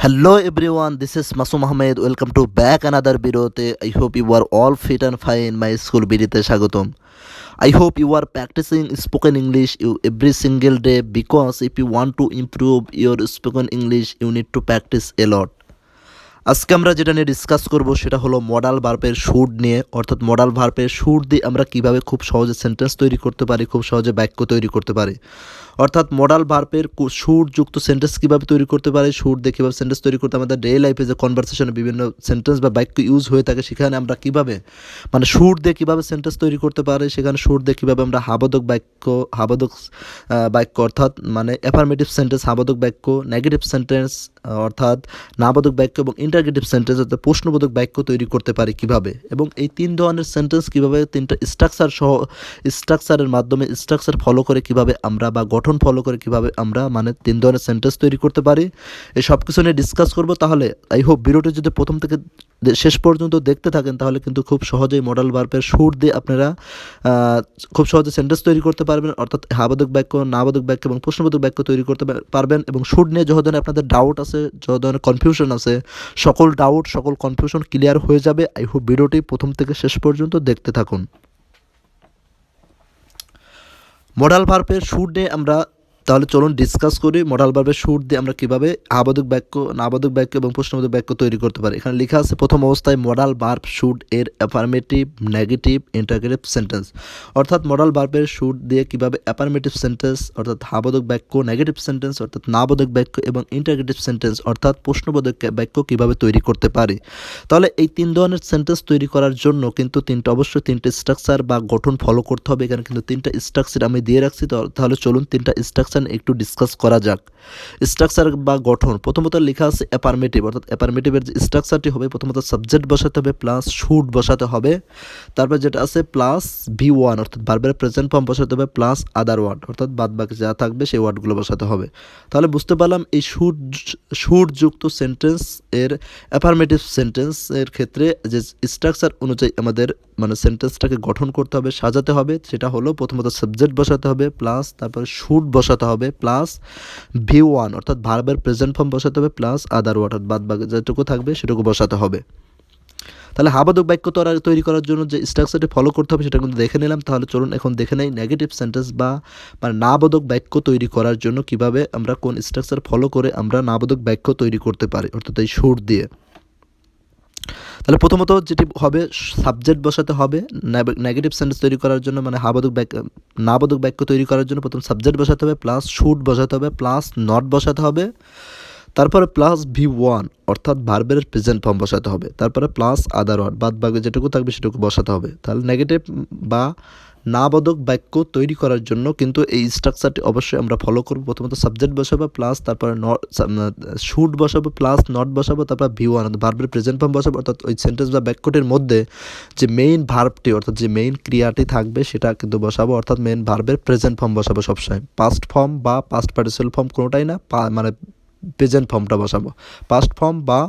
Hello everyone, this is Masum Ahmed. Welcome to back another videote. I hope you are all fit and fine. My school videote স্বাগতম. I hope you are practicing spoken English every single day because if you want to improve your spoken English, you need to practice a lot. আজকে আমরা যেটা নিয়ে discuss করব সেটা হলো modal ভার্বের should নিয়ে, অর্থাৎ মডাল ভার্বের শুড দিয়ে আমরা কিভাবে খুব সহজে সেন্টেন্স তৈরি করতে পারি, খুব সহজে বাক্য তৈরি করতে পারি। অর্থাৎ মডাল ভার্বের শুড যুক্ত সেন্টেন্স কীভাবে তৈরি করতে পারি, শুড দিয়ে কীভাবে সেন্টেন্স তৈরি করতে আমাদের ডেইলি লাইফে যে কনভারসেশনে বিভিন্ন সেন্টেন্স বা বাক্য ইউজ হয়ে থাকে সেখানে আমরা কীভাবে শুড দিয়ে কীভাবে সেন্টেন্স তৈরি করতে পারি, সেখানে শুড দিয়ে কীভাবে আমরা হাবোধক বাক্য অর্থাৎ অ্যাফার্মেটিভ সেন্টেন্স হাবোধক বাক্য, নেগেটিভ সেন্টেন্স অর্থাৎ নাবোধক বাক্য এবং ইন্টারগেটিভ সেন্টেন্স অর্থাৎ প্রশ্নবোধক বাক্য তৈরি করতে পারি কিভাবে, এবং এই তিন ধরনের সেন্টেন্স কীভাবে তিনটা স্ট্রাকচারের মাধ্যমে স্ট্রাকচার ফলো করে কিভাবে আমরা বা গঠন ফলো করে কিভাবে আমরা তিন ধরনের সেন্টেন্স তৈরি করতে পারি, এই সব কিছু নিয়ে ডিসকাস করব। তাহলে আই হোপ ভিডিওটি যদি প্রথম থেকে শেষ পর্যন্ত দেখতে থাকেন তাহলে কিন্তু খুব সহজেই মডাল ভার্বের শুড দিয়ে আপনারা খুব সহজে সেন্টেন্স তৈরি করতে পারবেন, অর্থাৎ হাবোধক বাক্য, নাবোধক বাক্য এবং প্রশ্নবোধক বাক্য তৈরি করতে পারবেন। এবং শুড নিয়ে যত ধরনের আপনাদের ডাউট আছে, যত ধরনের কনফিউশন আছে, সকল ডাউট সকল কনফিউশন ক্লিয়ার হয়ে যাবে। আই হোপ ভিডিওটি প্রথম থেকে শেষ পর্যন্ত দেখতে থাকুন। মডাল ভার্বের শুড নিয়ে আমরা তাহলে চলুন ডিসকাস করি। মডাল ভার্বের শুড দিয়ে আমরা কীভাবে হাবোধক বাক্য, নাবোধক বাক্য এবং প্রশ্নবোধক বাক্য তৈরি করতে পারি। এখানে লেখা আছে প্রথম অবস্থায় মডাল ভার্ব শুড এর অ্যাফার্মেটিভ, নেগেটিভ, ইন্টারগেটিভ সেন্টেন্স। অর্থাৎ মডাল ভার্বের শুড দিয়ে কীভাবে অ্যাফার্মেটিভ সেন্টেন্স অর্থাৎ হাবোধক বাক্য, নেগেটিভ সেন্টেন্স অর্থাৎ নাবোধক বাক্য এবং ইন্টারগেটিভ সেন্টেন্স অর্থাৎ প্রশ্নবোধক বাক্য কীভাবে তৈরি করতে পারি। তাহলে এই তিন ধরনের সেন্টেন্স তৈরি করার জন্য কিন্তু অবশ্যই তিনটে স্ট্রাকচার বা গঠন ফলো করতে হবে। এখানে কিন্তু তিনটা স্ট্রাকচার আমি দিয়ে রাখছি। তাহলে চলুন তিনটা স্ট্রাকচার একটু ডিসকাস করা যাক। স্ট্রাকচার বা গঠন প্রথমত লেখা আছে অ্যাফার্মেটিভ, অর্থাৎ অ্যাফার্মেটিভের যে স্ট্রাকচারটি হবে প্রথমত সাবজেক্ট বসাতে হবে প্লাস শুড বসাতে হবে, তারপর যেটা আছে প্লাস V1 অর্থাৎ ভার্বের প্রেজেন্ট ফর্ম বসাতে হবে প্লাস আদার ওয়ার্ড অর্থাৎ বাদ বাকি যা থাকবে সেই ওয়ার্ডগুলো বসাতে হবে। তাহলে বুঝতে পারলাম এই শুড যুক্ত সেন্টেন্স এর অ্যাফার্মেটিভ সেন্টেন্স এর ক্ষেত্রে যে স্ট্রাকচার অনুযায়ী আমাদের সেন্টেন্সটাকে গঠন করতে হবে, সাজাতে হবে, সেটা হলো প্রথমত সাবজেক্ট বসাতে হবে প্লাস তারপরে শুড বসাতে হবে প্লাস V1 অর্থাৎ ভার্বের প্রেজেন্ট ফর্ম বসাতে হবে প্লাস আদার ওয়ার্ড বাদ বাকি যেটুকু থাকবে সেটুকু বসাতে হবে। তাহলে হাবোধক বাক্য তৈরি করার জন্য যে স্ট্রাকচারটি ফলো করতে হবে সেটা কিন্তু দেখে নিলাম। তাহলে চলুন এখন দেখে নেই নেগেটিভ সেন্টেন্স বা নাবোধক বাক্য তৈরি করার জন্য কিভাবে আমরা কোন স্ট্রাকচার ফলো করে আমরা নাবোধক বাক্য তৈরি করতে পারি, অর্থাৎ এই শুড দিয়ে। তাহলে প্রথমত যেটি হবে সাবজেক্ট বসাতে হবে নেগেটিভ সেন্টেন্স তৈরি করার জন্য, নাবোধক বাক্য তৈরি করার জন্য প্রথম সাবজেক্ট বসাতে হবে প্লাস শুড বসাতে হবে প্লাস নট বসাতে হবে, তারপরে প্লাস V1 অর্থাৎ ভার্বের প্রেজেন্ট ফর্ম বসাতে হবে, তারপরে প্লাস আদার ওয়ার্ড বাদ বাকি যেটুকু থাকবে সেটুকু বসাতে হবে। তাহলে নেগেটিভ বা নাবোধক বাক্য তৈরি করার জন্য কিন্তু এই স্ট্রাকচারটি অবশ্যই আমরা ফলো করব। প্রথমত সাবজেক্ট বসাবো প্লাস তারপরে শুড বসাবো প্লাস নট বসাবো, তারপর V1 অর্থাৎ ভার্বের প্রেজেন্ট ফর্ম বসাবো, অর্থাৎ ওই সেন্টেন্স বা বাক্যটির মধ্যে যে মেইন ভার্বটি অর্থাৎ যে মেইন ক্রিয়াটি থাকবে সেটা কিন্তু বসাবো, অর্থাৎ মেইন ভার্বের প্রেজেন্ট ফর্ম বসাবো সবসময়। পাস্ট ফর্ম বা পাস্ট পার্টিসিপাল ফর্ম কোনোটাই না, প্রেজেন্ট ফর্মটা বসাবো। পাস্ট ফর্ম বা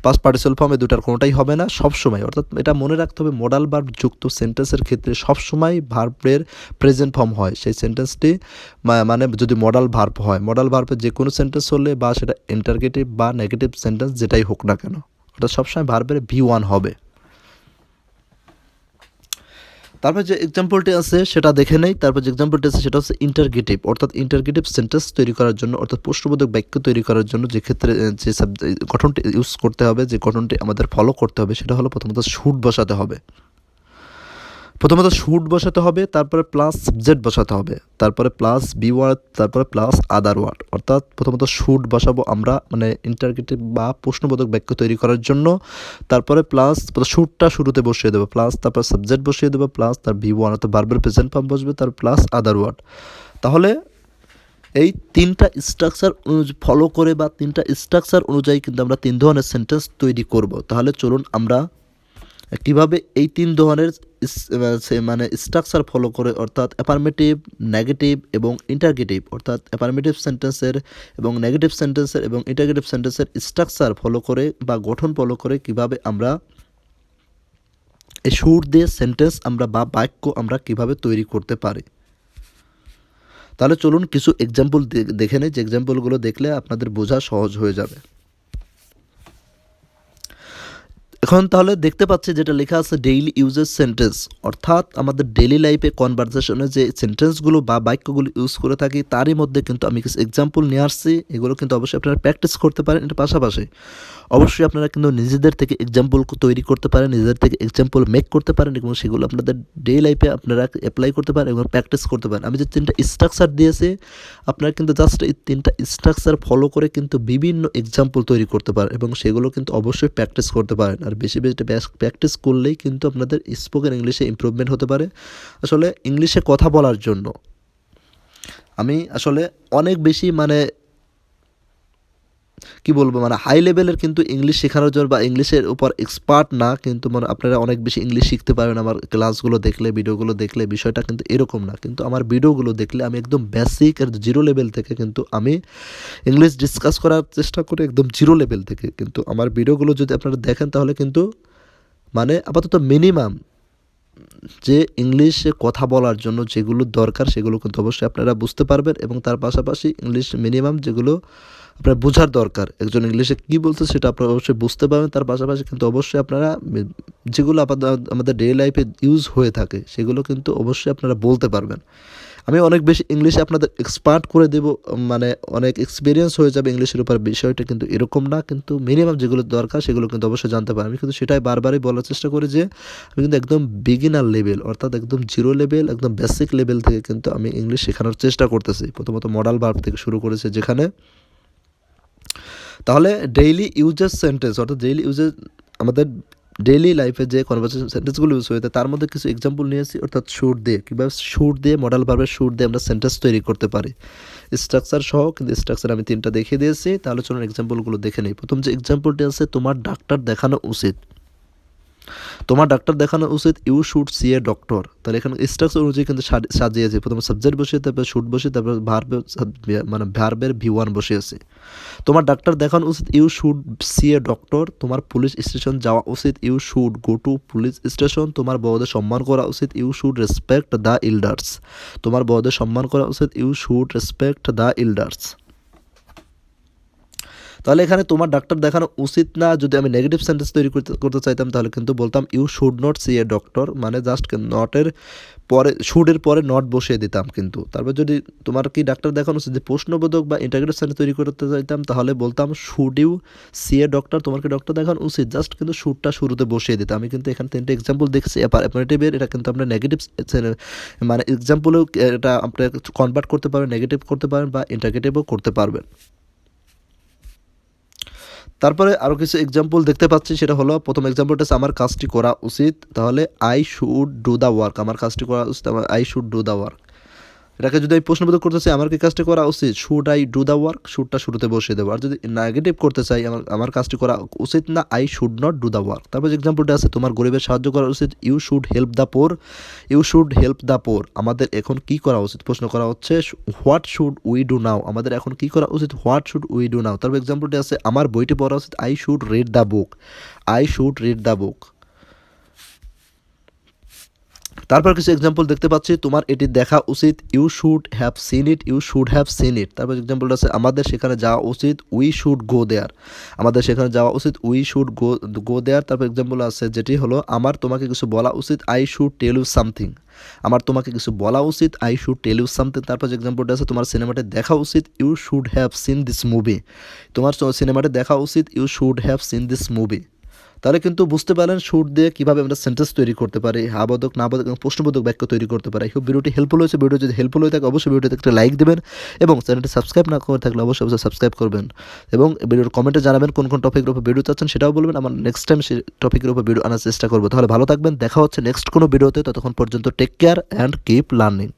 পাস্ট পার্টিসিপাল ফর্ম এই দুটার কোনোটাই হবে না সবসময়। অর্থাৎ এটা মনে রাখতে হবে মডাল ভার্ব যুক্ত সেন্টেন্সের ক্ষেত্রে সবসময় ভার্বের প্রেজেন্ট ফর্ম হয় সেই সেন্টেন্সটি, যদি মডাল ভার্ব হয়, মডাল ভার্বের যে কোনো সেন্টেন্স হলে বা সেটা ইন্টারগেটিভ বা নেগেটিভ সেন্টেন্স যেটাই হোক না কেন ওটা সবসময় ভার্বের V1 হবে। তারপর যে এক্সাম্পলটি আছে সেটা দেখে নেই। তারপর যে এক্সাম্পলটি আছে সেটা হচ্ছে ইন্টারগেটিভ, অর্থাৎ ইন্টারগেটিভ সেন্টেন্স তৈরি করার জন্য অর্থাৎ প্রশ্নবোধক বাক্য তৈরি করার জন্য যে ক্ষেত্রে যে গঠনটি ইউজ করতে হবে, যে গঠনটি আমাদের ফলো করতে হবে সেটা হলো প্রথমত শুড বসাতে হবে। তারপরে প্লাস সাবজেক্ট বসাতে হবে, তারপরে প্লাস V1, তারপরে প্লাস আদার ওয়ার্ড, অর্থাৎ প্রথমত শুড বসাবো আমরা ইন্টারগেটিভ বা প্রশ্নবোধক বাক্য তৈরি করার জন্য, তারপরে প্লাস শুডটা শুরুতে বসিয়ে দেবো প্লাস তারপর সাবজেক্ট বসিয়ে দেবো প্লাস তার V1 অর্থাৎ ভার্বের প্রেজেন্ট ফর্ম বসবে তার প্লাস আদার ওয়ার্ড। তাহলে এই তিনটা স্ট্রাকচার ফলো করে বা তিনটা স্ট্রাকচার অনুযায়ী কিন্তু আমরা তিন ধরনের সেন্টেন্স তৈরি করব। তাহলে চলুন আমরা কীভাবে এই তিন ধরনের স্ট্রাকচার ফলো করে অর্থাৎ অ্যাফার্মেটিভ, নেগেটিভ এবং ইন্টারগেটিভ অর্থাৎ অ্যাফার্মেটিভ সেন্টেন্সের এবং নেগেটিভ সেন্টেন্সের এবং ইন্টারগেটিভ সেন্টেন্সের স্ট্রাকচার ফলো করে বা গঠন ফলো করে কিভাবে আমরা এই শুড দিয়ে সেন্টেন্স আমরা বা বাক্য আমরা কিভাবে তৈরি করতে পারি। তাহলে চলুন কিছু এক্সাম্পল দেখে নেই, যে এক্সাম্পলগুলো দেখলে আপনাদের বোঝা সহজ হয়ে যাবে। এখন তাহলে দেখতে পাচ্ছি যেটা লেখা আছে ডেইলি ইউজেস সেন্টেন্স, অর্থাৎ আমাদের ডেইলি লাইফে কনভারসেশনে যে সেন্টেন্সগুলো বা বাক্যগুলো ইউজ করে থাকি তারই মধ্যে কিন্তু আমি কিছু এক্সাম্পল নিয়ে আসছি। এগুলো কিন্তু অবশ্যই আপনারা প্র্যাকটিস করতে পারেন। এর পাশাপাশি অবশ্যই আপনারা কিন্তু নিজেদের থেকে এক্সাম্পল তৈরি করতে পারেন, নিজেদের থেকে এক্সাম্পল মেক করতে পারেন এবং সেগুলো আপনাদের ডে লাইফে আপনারা অ্যাপ্লাই করতে পারেন এবং প্র্যাকটিস করতে পারেন। আমি যে 3টা স্ট্রাকচার দিয়েছি আপনারা কিন্তু জাস্ট এই 3টা স্ট্রাকচার ফলো করে কিন্তু বিভিন্ন এক্সাম্পল তৈরি করতে পারেন এবং সেগুলো কিন্তু অবশ্যই প্র্যাকটিস করতে পারেন। আর বেশি বেশি প্র্যাকটিস করলেই কিন্তু আপনাদের স্পোকেন ইংলিশে ইমপ্রুভমেন্ট হতে পারে। আসলে ইংলিশে কথা বলার জন্য আমি আসলে অনেক বেশি কি বলবো হাই লেভেলের কিন্তু ইংলিশ শেখানোর জন্য বা ইংলিশের উপর এক্সপার্ট না, কিন্তু আপনারা অনেক বেশি ইংলিশ শিখতে পারবেন আমার ক্লাসগুলো দেখলে, ভিডিওগুলো দেখলে। বিষয়টা কিন্তু এরকম না, কিন্তু আমার ভিডিওগুলো দেখলে আমি একদম বেসিক আর জিরো লেভেল থেকে কিন্তু আমি ইংলিশ ডিসকাস করার চেষ্টা করি, একদম জিরো লেভেল থেকে। কিন্তু আমার ভিডিওগুলো যদি আপনারা দেখেন তাহলে কিন্তু আপাতত মিনিমাম যে ইংলিশে কথা বলার জন্য যেগুলো দরকার সেগুলো কিন্তু অবশ্যই আপনারা বুঝতে পারবেন এবং তার পাশাপাশি ইংলিশ মিনিমাম যেগুলো আপনার বোঝার দরকার, একজন ইংলিশে কী বলছে সেটা আপনারা অবশ্যই বুঝতে পারবেন। তার পাশাপাশি কিন্তু অবশ্যই আপনারা যেগুলো আমাদের ডেইলি লাইফে ইউজ হয়ে থাকে সেগুলো কিন্তু অবশ্যই আপনারা বলতে পারবেন। আমি অনেক বেশি ইংলিশে আপনাদের এক্সপার্ট করে দেব, অনেক এক্সপিরিয়েন্স হয়ে যাবে ইংলিশের উপর, বিষয়টা কিন্তু এরকম না। কিন্তু মিনিমাম যেগুলো দরকার সেগুলো কিন্তু অবশ্যই জানতে পারেন। আমি কিন্তু সেটাই বারবারই বলার চেষ্টা করি যে আমি কিন্তু একদম বিগিনার লেভেল, অর্থাৎ একদম জিরো লেভেল, একদম বেসিক লেভেল থেকে কিন্তু আমি ইংলিশ শেখানোর চেষ্টা করতেছি। প্রথমত মডাল ভার্ব থেকে শুরু করেছে যেখানে তাহলে ডেইলি ইউজেস সেন্টেন্স, অর্থাৎ ডেইলি ইউজেস আমাদের ডেইলি লাইফে যে কনভারসেশন সেন্টেন্সগুলো ইউজ হয়ে থাকে তার মধ্যে কিছু এক্সাম্পল নিয়েছি, অর্থাৎ শুড দিয়ে কীভাবে শুড দিয়ে মডাল ভার্বের শুড দিয়ে আমরা সেন্টেন্স তৈরি করতে পারি স্ট্রাকচার সহ। কিন্তু স্ট্রাকচার আমি 3টা দেখিয়ে দিয়েছি। তাহলে চলুন এক্সাম্পলগুলো দেখে নিই। প্রথম যে এক্সাম্পলটি আছে, তোমার ডাক্তার দেখানো উচিত। তোমার ডাক্তার দেখানো উচিত, you should see a doctor. তাহলে এখানে স্ট্রাকচার অনুযায়ী কিন্তু সাজিয়েছে। প্রথমে সাবজেক্ট বসিয়ে, তারপরে শুড বসিয়ে, তারপরে ভার্বের V1 বসিয়েছে। তোমার ডাক্তার দেখানো উচিত, you should see a doctor. তোমার পুলিশ স্টেশন যাওয়া উচিত, you should go to police station. তোমার বড়দের সম্মান করা উচিত, you should respect the elders. তোমার বড়দের সম্মান করা উচিত, you should respect the elders. তাহলে এখানে তোমার ডাক্তার দেখানো উচিত না যদি আমি নেগেটিভ সেন্টেন্স তৈরি করতে চাইতাম তাহলে কিন্তু বলতাম you should not see a doctor, just নটের পরে শুডের পরে নট বসিয়ে দিতাম। কিন্তু তারপর যদি তোমার কি ডাক্তার দেখানো উচিত, যে প্রশ্নবোধক বা ইন্টারগ্রেটিভ সেন্টেন্স তৈরি করতে চাইতাম তাহলে বলতাম should you see a doctor, তোমার কি ডক্টর দেখানো উচিত, জাস্ট কিন্তু শুডটা শুরুতে বসিয়ে দিতাম। আমি কিন্তু এখানে 3টে এক্সাম্পল দেখছি অ্যাফার্মেটিভের, এটা কিন্তু আমরা নেগেটিভ এক্সাম্পলেও এটা আপনারা কনভার্ট করতে পারবেন, নেগেটিভ করতে পারেন বা ইন্টারগ্রেটিভও করতে পারবেন। তারপরে আরও কিছু এক্সাম্পল দেখতে পাচ্ছি, সেটা হলো প্রথম এক্সাম্পলটা হচ্ছে আমার কাজটি করা উচিত। তাহলে I should do the work, আমার কাজটি করা উচিত, I should do the work. এটাকে যদি আমি প্রশ্নবোধক করতে চাই, আমার কি কাজটি করা উচিত, should I do the work, শুডটা শুরুতে বসিয়ে দেবো। আর যদি নেগেটিভ করতে চাই, আমার কাজটি করা উচিত না, I should not do the work. তারপর যে এক্সাম্পলটা আছে, তোমার গরিবের সাহায্য করা উচিত, you should help the poor, you should help the poor. আমাদের এখন কি করা উচিত, প্রশ্ন করা হচ্ছে what should we do now, আমাদের এখন কি করা উচিত, what should we do now. তারপর এক্সাম্পলটি আছে, আমার বইটি পড়া উচিত, I should read the book, I should read the book. তারপর কিছু এক্সাম্পল দেখতে পাচ্ছি, তোমার এটি দেখা উচিত, you should have seen it, you should have seen it. তারপর এক্সাম্পলটা আছে, আমাদের সেখানে যাওয়া উচিত, উই শুড গো দেয়ার, আমাদের সেখানে যাওয়া উচিত, উই শুড গো দেয়ার। তারপর এক্সাম্পল আছে যেটি হলো, আমার তোমাকে কিছু বলা উচিত, I should tell you something, আমার তোমাকে কিছু বলা উচিত, I should tell you something. তারপর যে এক্সাম্পলটা আছে, তোমার সিনেমাটি দেখা উচিত, you should have seen this movie, তোমার সিনেমাটি দেখা উচিত, you should have seen this movie. তাহলে কিন্তু বুঝতে পারলেন শুড দিয়ে কীভাবে আমরা সেন্টেন্স তৈরি করতে পারি, হাবোধক নাবোধক এবং প্রশ্নবোধক বাক্য তৈরি করতে পারি। খুব ভিডিওটি হেল্পফুল হয়েছে। ভিডিও যদি হেল্পফুল হয়ে থাকে অবশ্যই ভিডিওতে একটা লাইক দেবেন এবং চ্যানেলটি সাবস্ক্রাইব না করে থাকলে অবশ্যই সাবস্ক্রাইব করবেন এবং ভিডিওর কমেন্টে জানাবেন কোন কোন টপিকের উপর ভিডিও চাচ্ছেন সেটাও বলবেন। আমার নেক্সট টাইম সেই টপিকের উপর ভিডিও আনার চেষ্টা করবো। তাহলে ভালো থাকবেন, দেখা হচ্ছে নেক্সট কোনো ভিডিওতে। ততক্ষণ পর্যন্ত take care and keep learning.